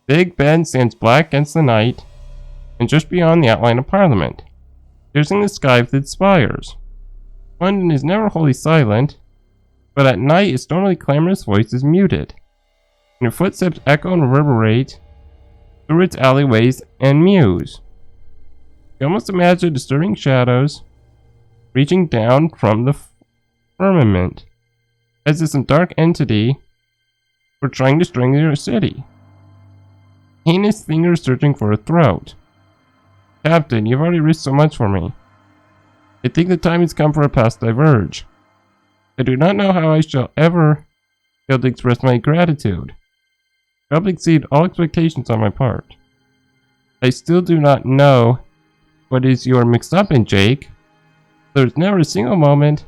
Big Ben stands black against the night, and just beyond the outline of Parliament, piercing the sky with its spires. London is never wholly silent, but at night its normally clamorous voice is muted, and your footsteps echo and reverberate through its alleyways and mews. You almost imagine disturbing shadows reaching down from the firmament, as if some dark entity were trying to strangle your city. Heinous fingers searching for a throat. Captain, you've already risked so much for me. I think the time has come for a path to diverge. I do not know how I shall ever be able to express my gratitude. Probably exceed all expectations on my part. I still do not know what is you are mixed up in, Jake. There's never a single moment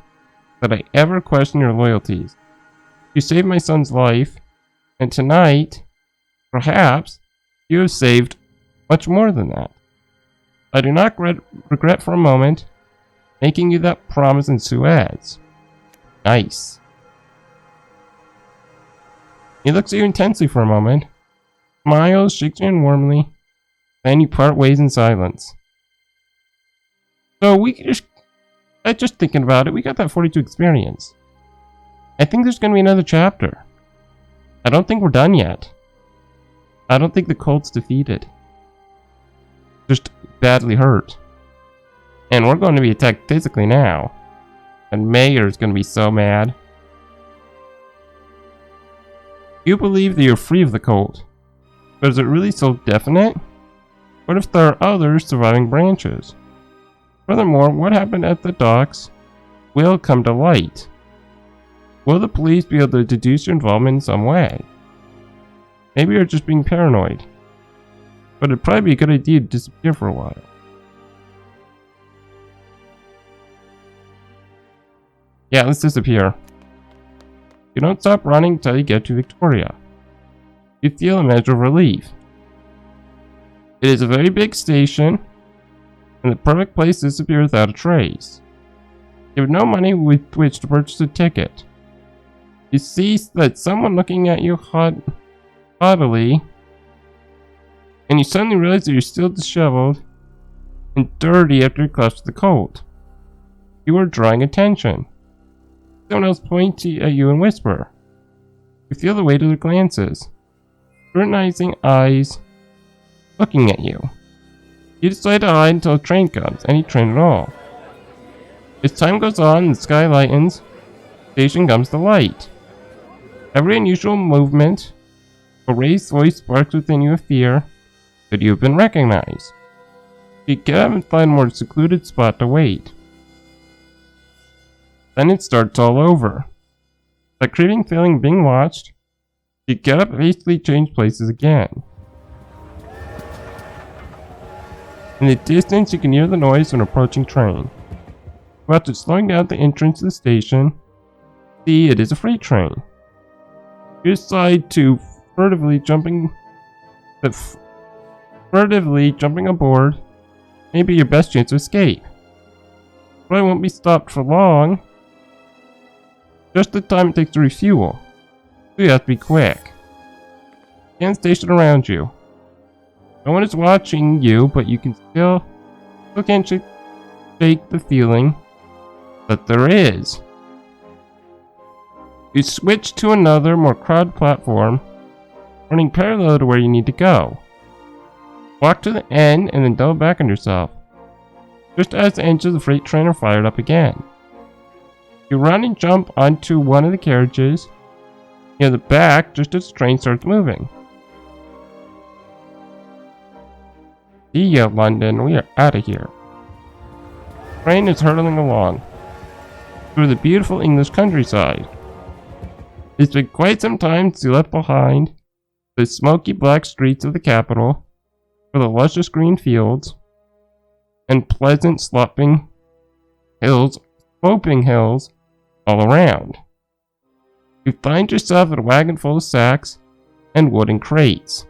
that I ever question your loyalties. You saved my son's life, and tonight, perhaps, you have saved much more than that. I do not regret for a moment making you that promise in Suez. Nice. He looks at you intensely for a moment, smiles, shakes your hand warmly, then you part ways in silence. So just thinking about it, we got that 42 experience. I think there's going to be another chapter. I don't think we're done yet. I don't think the cult's defeated. Just badly hurt. And we're going to be attacked physically now. And Mayor's going to be so mad. You believe that you're free of the cult. But is it really so definite? What if there are other surviving branches? Furthermore, what happened at the docks will come to light. Will the police be able to deduce your involvement in some way? Maybe you're just being paranoid. But it'd probably be a good idea to disappear for a while. Yeah, let's disappear. You don't stop running until you get to Victoria. You feel a measure of relief. It is a very big station, and the perfect place to disappear without a trace. You have no money with which to purchase a ticket. You see that someone looking at you haughtily, and you suddenly realize that you're still disheveled and dirty after you clutched the colt. You are drawing attention. Someone else points at you and whisper. You feel the weight of their glances, scrutinizing eyes looking at you. You decide to hide until a train comes, any train at all. As time goes on and the sky lightens, the station comes to light. Every unusual movement, a raised voice sparks within you a fear that you have been recognized. You get up and find a more secluded spot to wait. Then it starts all over. That creeping feeling of being watched, you get up and hastily change places again. In the distance, you can hear the noise of an approaching train. After slowing down at the entrance to the station, see it is a freight train. You decide to furtively jumping aboard may be your best chance to escape. But I won't be stopped for long. Just the time it takes to refuel. So you have to be quick. Scan the station around you. No one is watching you, but you can still can't shake the feeling that there is. You switch to another, more crowded platform, running parallel to where you need to go. Walk to the end and then double back on yourself, just as the engines of the freight train are fired up again. You run and jump onto one of the carriages near the back just as the train starts moving. See ya, London, we are out of here. The train is hurtling along through the beautiful English countryside. It's been quite some time since you left behind the smoky black streets of the capital for the luscious green fields and pleasant sloping hills all around. You find yourself in a wagon full of sacks and wooden crates.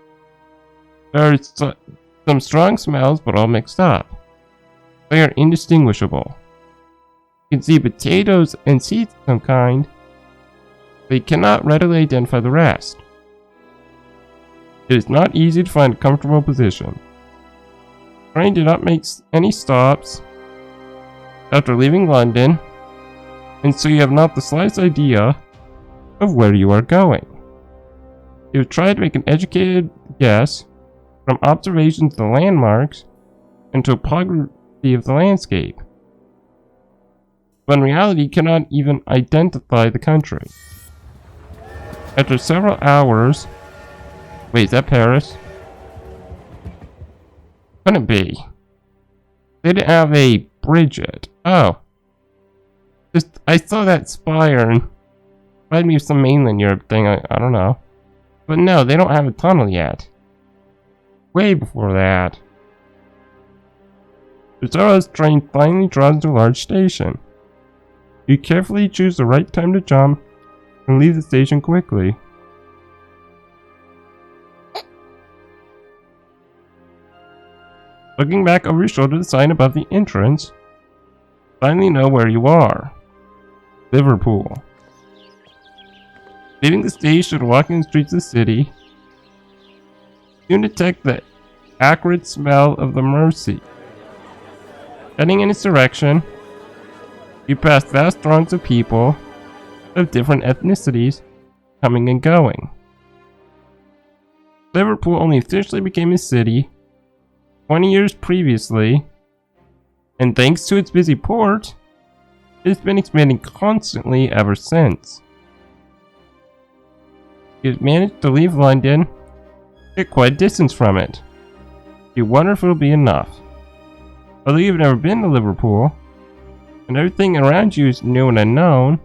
There are some strong smells, but all mixed up. They are indistinguishable. You can see potatoes and seeds of some kind, but you cannot readily identify the rest. It is not easy to find a comfortable position. The train did not make any stops after leaving London, and so you have not the slightest idea of where you are going. You have tried to make an educated guess from observations of the landmarks and topography of the landscape, but in reality you cannot even identify the country. After several hours... Wait, is that Paris? Couldn't be. They didn't have a bridge yet. Oh. I saw that spire and reminded me of some mainland Europe thing, I don't know. But no, they don't have a tunnel yet. Way before that. The Zara's train finally draws to a large station. You carefully choose the right time to jump and leave the station quickly. Looking back over your shoulder at the sign above the entrance, finally know where you are. Liverpool. Leaving the station and walking the streets of the city, you detect the acrid smell of the Mersey. Heading in its direction, you pass vast throngs of people of different ethnicities coming and going. Liverpool only officially became a city 20 years previously, and thanks to its busy port, it has been expanding constantly ever since. You've managed to leave London, get quite a distance from it. You wonder if it'll be enough. Although you've never been to Liverpool, and everything around you is new and unknown,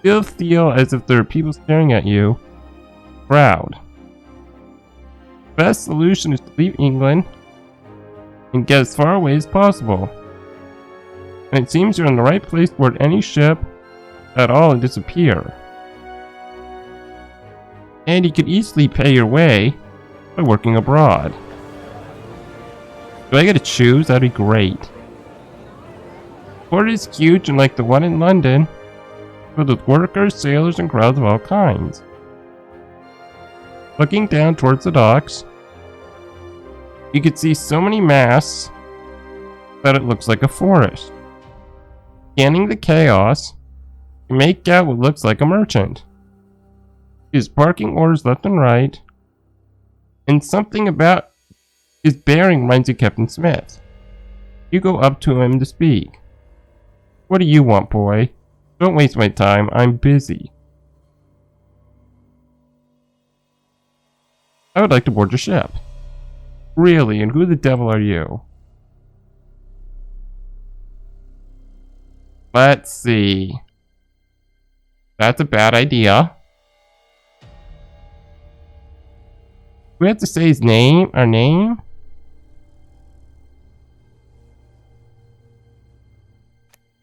you still feel as if there are people staring at you, proud. The best solution is to leave England and get as far away as possible. And it seems you're in the right place to board any ship at all and disappear. And you could easily pay your way by working abroad. Do I get to choose? That'd be great. The port is huge and like the one in London, filled with workers, sailors, and crowds of all kinds. Looking down towards the docks, you can see so many masts that it looks like a forest. Scanning the chaos, you make out what looks like a merchant. His barking orders left and right, and something about his bearing reminds you of Captain Smith. You go up to him to speak. What do you want, boy? Don't waste my time, I'm busy. I would like to board your ship. Really, and who the devil are you? Let's see. That's a bad idea. We have to say his name, our name?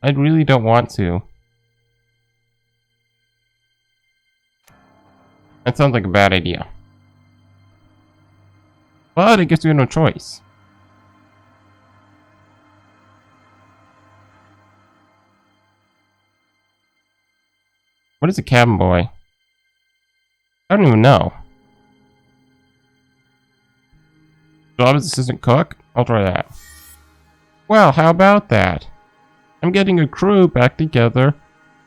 I really don't want to. That sounds like a bad idea. But I guess we have no choice. What is a cabin boy? I don't even know. Job as assistant cook? I'll try that. Well, how about that? I'm getting a crew back together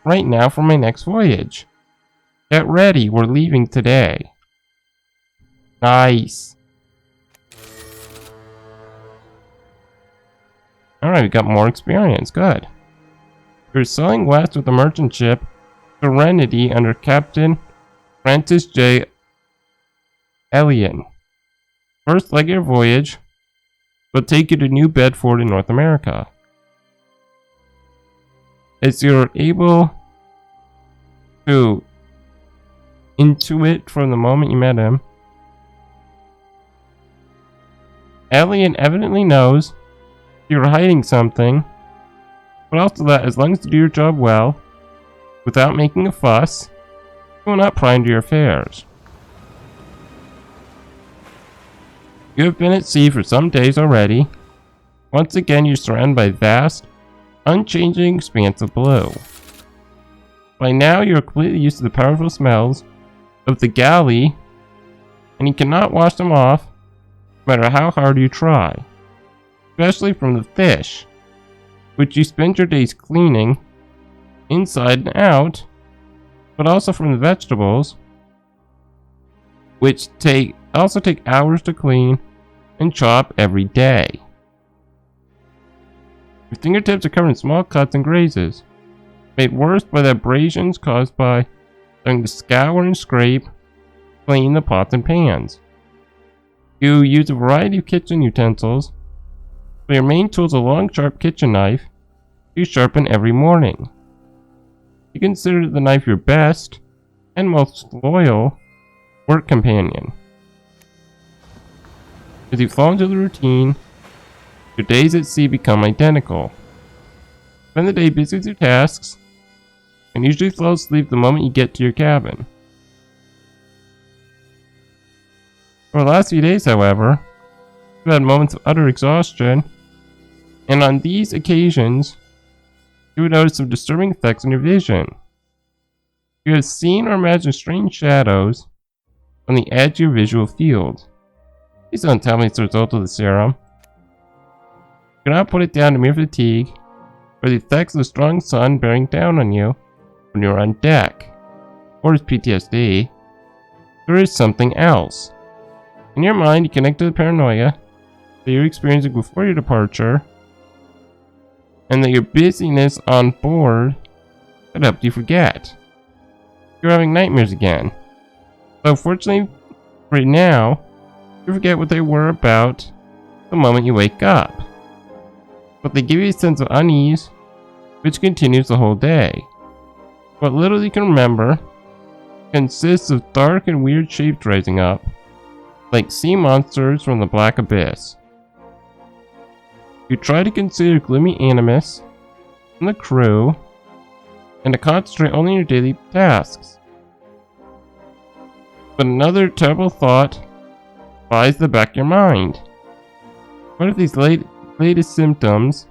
right now for my next voyage. Get ready, we're leaving today. Nice. Alright, we got more experience. Good. We're sailing west with the merchant ship Serenity under Captain Francis J. Elian. First leg of your voyage will take you to New Bedford in North America. As you're able to intuit from the moment you met him, Elian evidently knows you're hiding something, but also that as long as you do your job well, without making a fuss, you will not pry into your affairs. You have been at sea for some days already. Once again, you're surrounded by vast, unchanging expanse of blue. By now, you're completely used to the powerful smells of the galley and you cannot wash them off no matter how hard you try, especially from the fish, which you spend your days cleaning inside and out, but also from the vegetables, which also take hours to clean and chop every day. Your fingertips are covered in small cuts and grazes, made worse by the abrasions caused by having to scour and scrape, clean the pots and pans. You use a variety of kitchen utensils, but your main tool is a long, sharp kitchen knife you sharpen every morning. You consider the knife your best and most loyal work companion. As you fall into the routine, your days at sea become identical. Spend the day busy with your tasks, and usually fall asleep the moment you get to your cabin. For the last few days, however, you've had moments of utter exhaustion, and on these occasions, you would notice some disturbing effects on your vision. You have seen or imagined strange shadows on the edge of your visual field. Please don't tell me it's a result of the serum. You cannot put it down to mere fatigue, or the effects of the strong sun bearing down on you when you're on deck, or as PTSD. There is something else. In your mind, you connect to the paranoia that you're experiencing before your departure, and that your busyness on board had helped you forget. You're having nightmares again. Though fortunately for now, you forget what they were about the moment you wake up. But they give you a sense of unease, which continues the whole day. What little you can remember consists of dark and weird shapes rising up, like sea monsters from the black abyss. You try to consider gloomy animus from the crew, and to concentrate only on your daily tasks. But another terrible thought lies the back of your mind. What if these latest symptoms,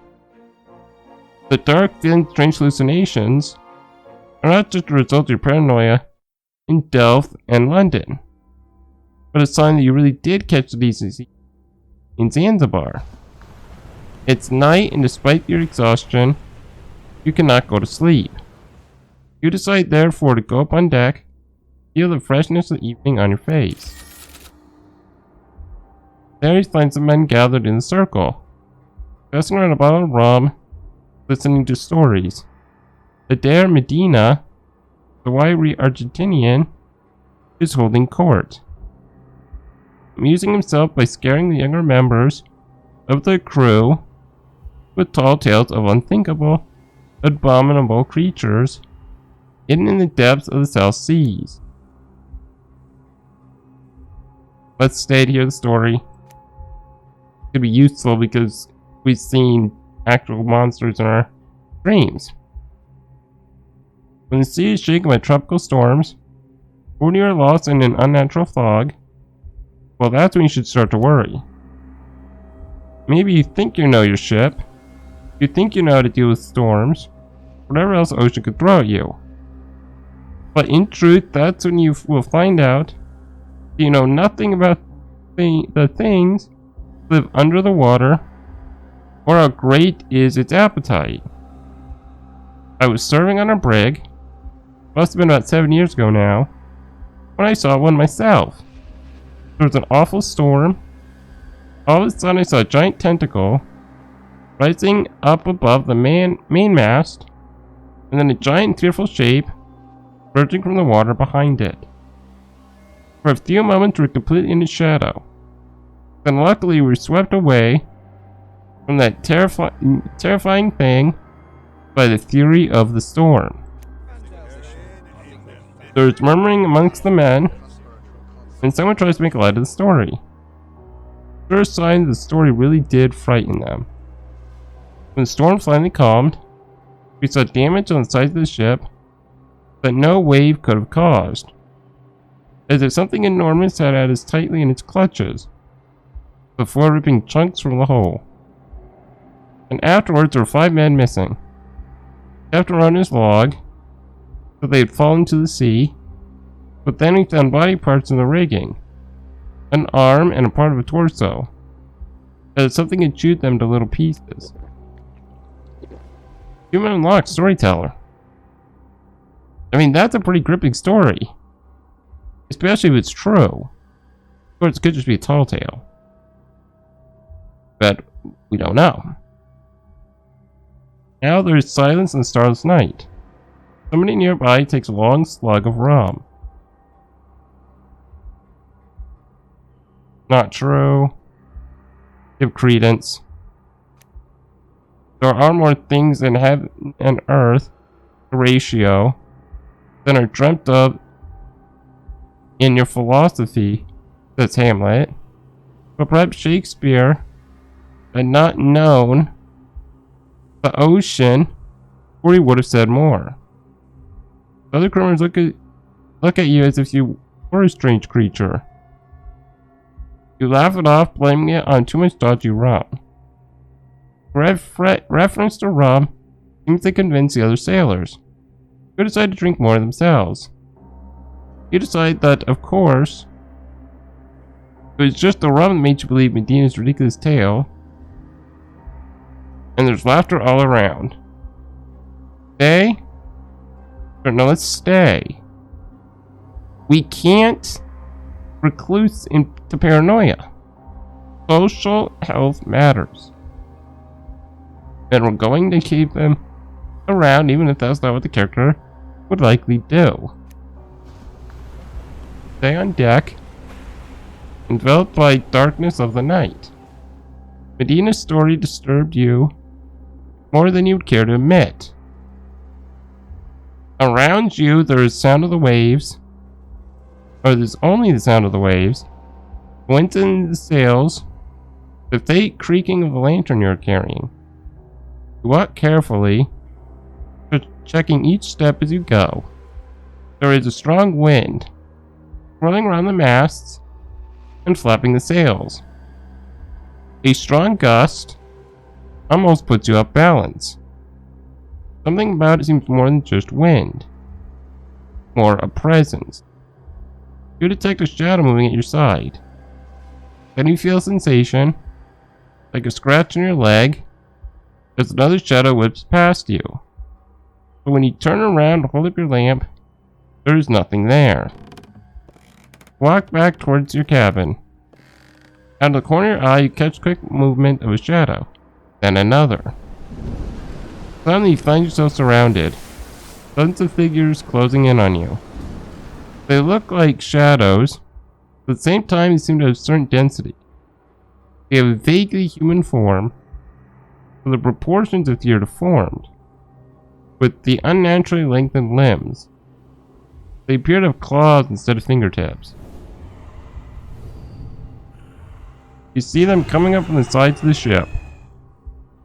the dark, thin, strange hallucinations, are not just a result of your paranoia in Delft and London, but a sign that you really did catch the disease in Zanzibar? It's night, and despite your exhaustion, you cannot go to sleep. You decide therefore to go up on deck, feel the freshness of the evening on your face. There you find some men gathered in a circle, discussing around a bottle of rum, listening to stories. Adair Medina, the wiry Argentinian, is holding court, amusing himself by scaring the younger members of the crew with tall tales of unthinkable, abominable creatures hidden in the depths of the South Seas. Let's stay to hear the story. It could be useful because we've seen actual monsters in our dreams. When the sea is shaken by tropical storms, or when you are lost in an unnatural fog, well, that's when you should start to worry. Maybe you think you know your ship, you think you know how to deal with storms, whatever else the ocean could throw at you. But in truth, that's when you will find out that you know nothing about the things that live under the water, or how great is its appetite. I was serving on a brig, must have been about 7 years ago now, when I saw one myself. There was an awful storm. All of a sudden I saw a giant tentacle rising up above the mainmast, and then a giant fearful shape emerging from the water behind it. For a few moments we were completely in its shadow. Then luckily we were swept away from that terrifying thing by the fury of the storm. There was murmuring amongst the men, and someone tries to make light of the story. First sign the story really did frighten them. When the storm finally calmed, we saw damage on the sides of the ship that no wave could have caused, as if something enormous had had us tightly in its clutches, before ripping chunks from the hull. And afterwards there were 5 men missing. Captain wrote on his log that they had fallen to the sea, but then we found body parts in the rigging, an arm, and a part of a torso. That something had chewed them to little pieces. Human unlocked storyteller. I mean, that's a pretty gripping story. Especially if it's true. Of course, it could just be a tall tale. But we don't know. Now there is silence in the starless night. Somebody nearby takes a long slug of rum. Not true. Give credence. There are more things in heaven and earth, Horatio, than are dreamt of in your philosophy, says Hamlet. But perhaps Shakespeare had not known the ocean, or he would have said more. Other criminals look at you as if you were a strange creature. You laugh it off, blaming it on too much dodgy rum. Reference to rum seems to convince the other sailors, who decide to drink more themselves. You decide that, of course, it was just the rum that made you believe Medina's ridiculous tale, and there's laughter all around. Stay? Or no, let's stay. We can't recluse into paranoia. Social health matters. And we're going to keep them around even if that's not what the character would likely do. Stay on deck, enveloped by darkness of the night. Medina's story disturbed you more than you'd care to admit. Around you there is sound of the waves, or there's only the sound of the waves, wind in the sails, the faint creaking of the lantern you're carrying. You walk carefully, checking each step as you go. There is a strong wind, swirling around the masts and flapping the sails. A strong gust almost puts you off balance. Something about it seems more than just wind. More a presence. You detect a shadow moving at your side. Then you feel a sensation, like a scratch in your leg, as another shadow whips past you. But when you turn around to hold up your lamp, there is nothing there. Walk back towards your cabin. Out of the corner of your eye, you catch quick movement of a shadow, then another. Suddenly you find yourself surrounded. Dozens of figures closing in on you. They look like shadows, but at the same time they seem to have certain density. They have a vaguely human form, but the proportions appear deformed, with the unnaturally lengthened limbs. They appear to have claws instead of fingertips. You see them coming up from the sides of the ship,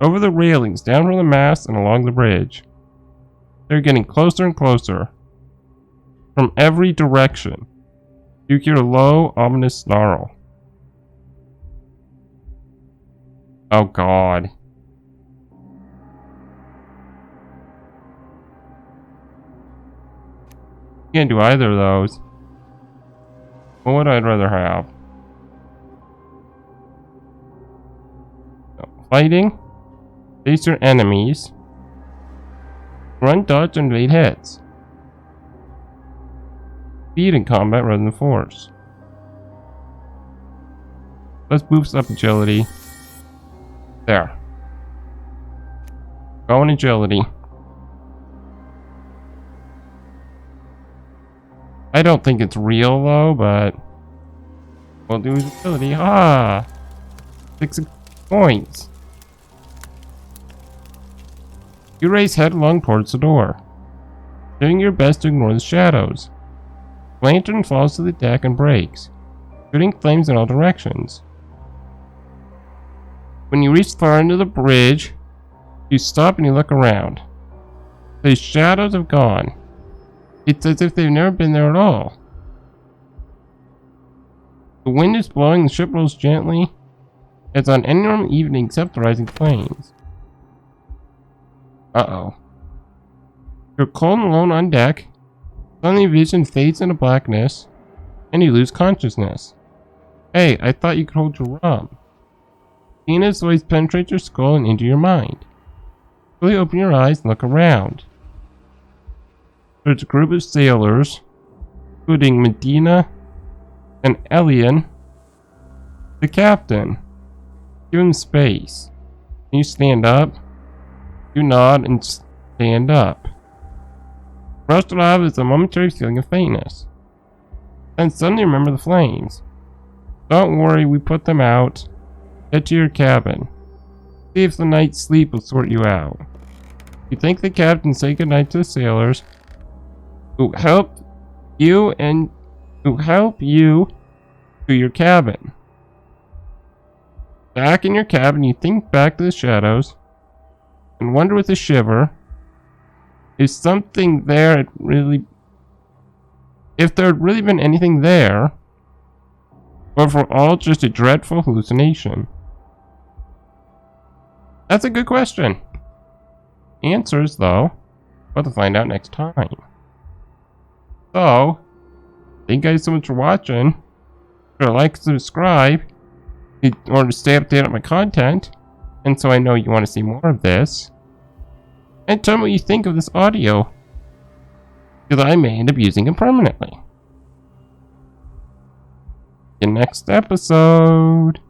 over the railings, down from the mast, and along the bridge. They're getting closer and closer. From every direction, you hear a low, ominous snarl. Oh God. Can't do either of those. What would I rather have? Fighting, face your enemies, run, dodge, and evade hits. Speed in combat rather than force. Let's boost up agility. There. Go in agility. I don't think it's real though, but we'll do his agility. 6 points. You race headlong towards the door, doing your best to ignore the shadows. The lantern falls to the deck and breaks, shooting flames in all directions. When you reach far into the bridge, you stop and you look around. The shadows have gone. It's as if they've never been there at all. The wind is blowing, the ship rolls gently, as on any normal evening except the rising flames. Uh-oh. You're cold and alone on deck. Suddenly vision fades into blackness, and you lose consciousness. Hey, I thought you could hold your rum. Tina's voice penetrates your skull and into your mind. Slowly open your eyes and look around. There's a group of sailors, including Medina and Elian, the captain. Give him space. Can you stand up? You nod and stand up. Most you'll have is a momentary feeling of faintness. Then suddenly remember the flames. Don't worry, we put them out. Get to your cabin. See if the night's sleep will sort you out. You thank the captain, say goodnight to the sailors who helped you to your cabin. Back in your cabin, you think back to the shadows and wonder with a shiver, is something there if there had really been anything there, or if we're all just a dreadful hallucination? That's a good question. Answers, though, we'll have to find out next time. So, thank you guys so much for watching. Sure, like, subscribe, in order to stay updated on my content, and so I know you want to see more of this. And tell me what you think of this audio, because I may end up using it permanently. In next episode.